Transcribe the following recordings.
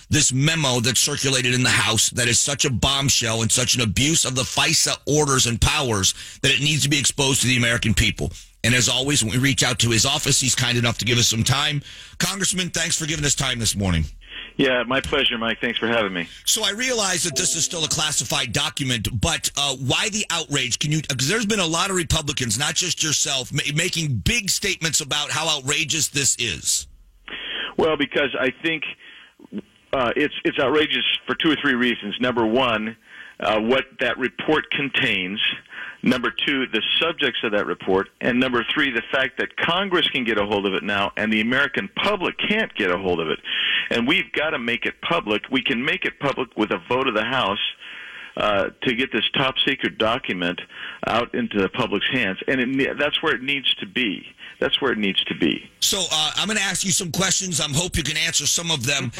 this memo that circulated in the House that is such a bombshell and such an abuse of the FISA orders and powers that it needs to be exposed to the American people. And as always, when we reach out to his office, he's kind enough to give us some time. Congressman, thanks for giving us time this morning. Yeah, my pleasure, Mike. Thanks for having me. So I realize that this is still a classified document, but why the outrage? Because there's been a lot of Republicans, not just yourself, making big statements about how outrageous this is. Well, because I think it's outrageous for two or three reasons. Number one, what that report contains. Number two, the subjects of that report. And number three, the fact that Congress can get a hold of it now and the American public can't get a hold of it. And we've got to make it public. We can make it public with a vote of the House to get this top-secret document out into the public's hands. And that's where it needs to be. That's where it needs to be. So I'm going to ask you some questions. I hope you can answer some of them.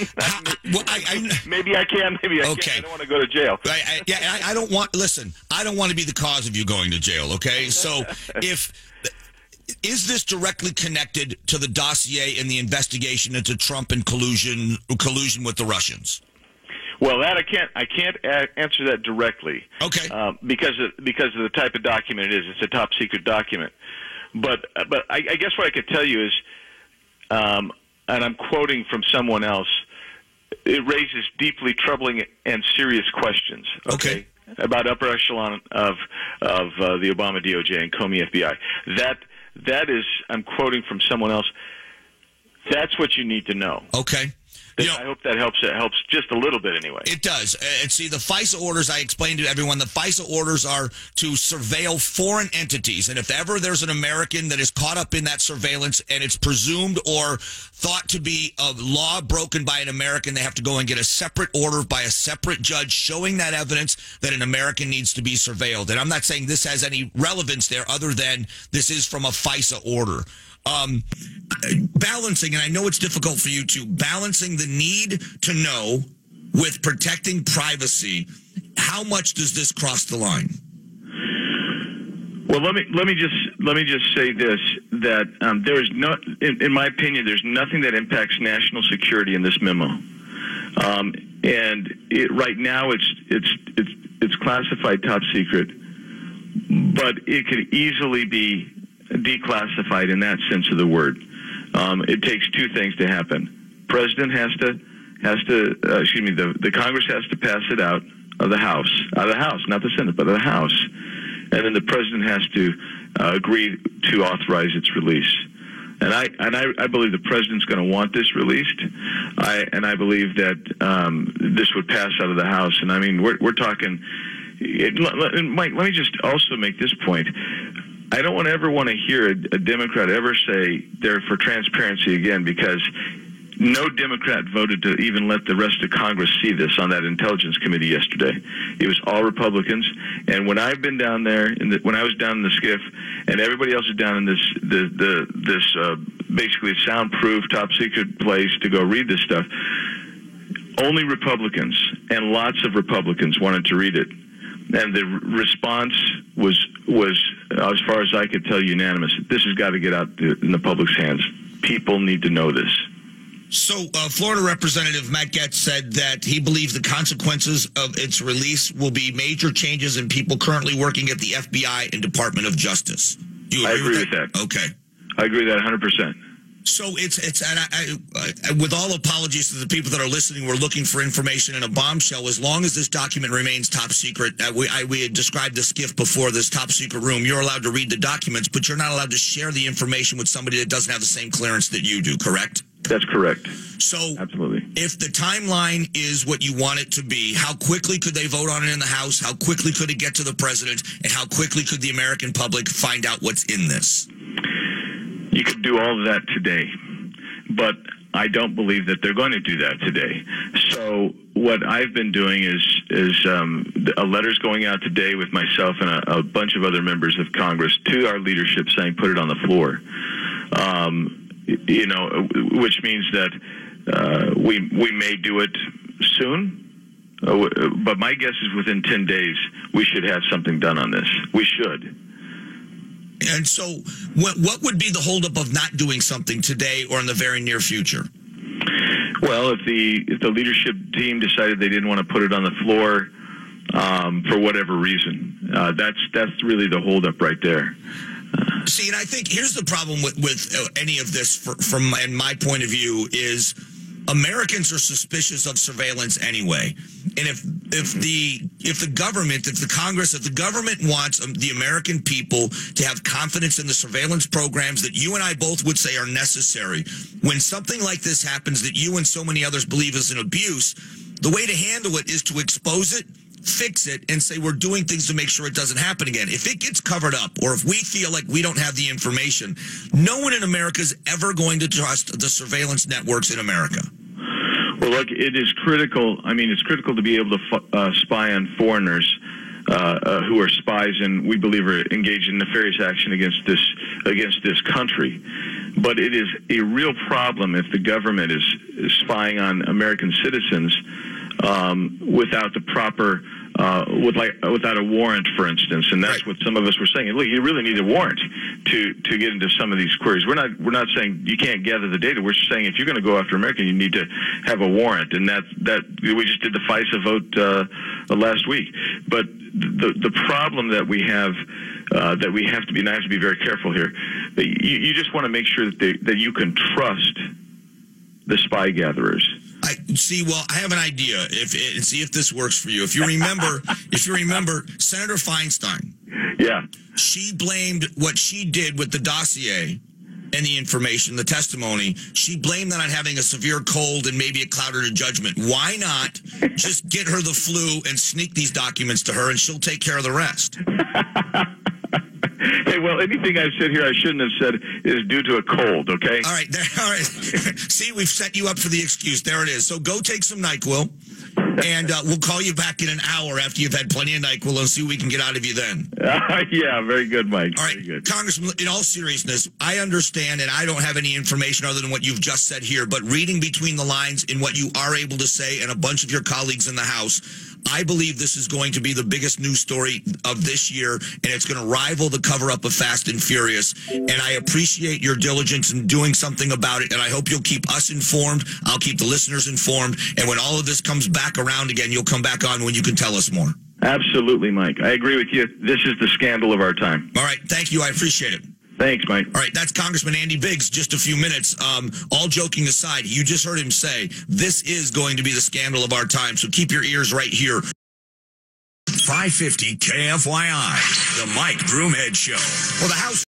Maybe I can. Maybe I okay. can't. I don't want to go to jail. I don't want. Listen, I don't want to be the cause of you going to jail. Okay. So is this directly connected to the dossier and the investigation into Trump and collusion with the Russians? Well, that I can't answer that directly. Okay. Because of the type of document it is. It's a top secret document. But I guess what I could tell you is, and I'm quoting from someone else, it raises deeply troubling and serious questions. Okay. About upper echelon of the Obama DOJ and Comey FBI. That is, I'm quoting from someone else. That's what you need to know. Okay. I hope that helps. It helps just a little bit anyway. It does. And see, the FISA orders, I explained to everyone, the FISA orders are to surveil foreign entities. And if ever there's an American that is caught up in that surveillance and it's presumed or thought to be a law broken by an American, they have to go and get a separate order by a separate judge showing that evidence that an American needs to be surveilled. And I'm not saying this has any relevance there other than this is from a FISA order. Balancing, and I know it's difficult for you to, balancing the need to know with protecting privacy, how much does this cross the line? Well, let me just say this, that there is no, in my opinion, there's nothing that impacts national security in this memo, and right now it's classified top secret, but it could easily be declassified in that sense of the word. It takes two things to happen. President has to the Congress has to pass it out of the House, not the Senate, but of the House, and then the president has to agree to authorize its release. And I believe the president's going to want this released. I believe that this would pass out of the House. And I mean, we're talking. Mike, let me just also make this point. I don't ever want to hear a Democrat ever say they're for transparency again, because no Democrat voted to even let the rest of Congress see this on that Intelligence Committee yesterday. It was all Republicans. And when I've been down there, when I was down in the SCIF, and everybody else is down in this basically soundproof, top secret place to go read this stuff, only Republicans and lots of Republicans wanted to read it. And the response was, as far as I could tell, unanimous. This has got to get out in the public's hands. People need to know this. So, Florida Representative Matt Gaetz said that he believes the consequences of its release will be major changes in people currently working at the FBI and Department of Justice. Do you agree with that? Okay. I agree with that 100%. So and I, with all apologies to the people that are listening, we're looking for information in a bombshell. As long as this document remains top secret, we had described the SCIF before, this top secret room. You're allowed to read the documents, but you're not allowed to share the information with somebody that doesn't have the same clearance that you do, correct? That's correct. So absolutely, if the timeline is what you want it to be, how quickly could they vote on it in the House? How quickly could it get to the president? And how quickly could the American public find out what's in this? You could do all of that today, but I don't believe that they're going to do that today. So what I've been doing is a letter's going out today with myself and a bunch of other members of Congress to our leadership saying put it on the floor. Which means that we may do it soon, but my guess is within 10 days we should have something done on this. We should. And so what would be the holdup of not doing something today or in the very near future? Well, if the leadership team decided they didn't want to put it on the floor for whatever reason, that's really the holdup right there. See, and I think here's the problem with any of this from my point of view is Americans are suspicious of surveillance anyway. And if the government, if the Congress, if the government wants the American people to have confidence in the surveillance programs that you and I both would say are necessary, when something like this happens that you and so many others believe is an abuse, the way to handle it is to expose it, fix it, and say we're doing things to make sure it doesn't happen again. If it gets covered up, or if we feel like we don't have the information, no one in America is ever going to trust the surveillance networks in America. Well, look, it is critical. I mean, it's critical to be able to spy on foreigners who are spies and we believe are engaged in nefarious action against this country. But it is a real problem if the government is spying on American citizens without the proper, without a warrant, for instance, and that's what some of us were saying. Look, you really need a warrant to get into some of these queries. We're not saying you can't gather the data. We're saying if you're going to go after America, you need to have a warrant, and that we just did the FISA vote last week. But the problem that we have to be very careful here. You just want to make sure that you can trust the spy gatherers. I have an idea. See if this works for you. If you remember, Senator Feinstein. Yeah. She blamed what she did with the dossier and the information, the testimony. She blamed that on having a severe cold and maybe it clouded her judgment. Why not just get her the flu and sneak these documents to her, and she'll take care of the rest? Hey, well, anything I've said here I shouldn't have said is due to a cold, okay? All right. See, we've set you up for the excuse. There it is. So go take some NyQuil, and we'll call you back in an hour after you've had plenty of NyQuil and see what we can get out of you then. Yeah, very good, Mike. All right, very good. Congressman, in all seriousness, I understand, and I don't have any information other than what you've just said here, but reading between the lines in what you are able to say and a bunch of your colleagues in the House, I believe this is going to be the biggest news story of this year, and it's going to rival the cover-up of Fast and Furious. And I appreciate your diligence in doing something about it, and I hope you'll keep us informed. I'll keep the listeners informed. And when all of this comes back around again, you'll come back on when you can tell us more. Absolutely, Mike. I agree with you. This is the scandal of our time. All right. Thank you. I appreciate it. Thanks, Mike. All right, that's Congressman Andy Biggs. Just a few minutes. All joking aside, you just heard him say this is going to be the scandal of our time, so keep your ears right here. 550 KFYI, the Mike Broomhead Show. Well, the House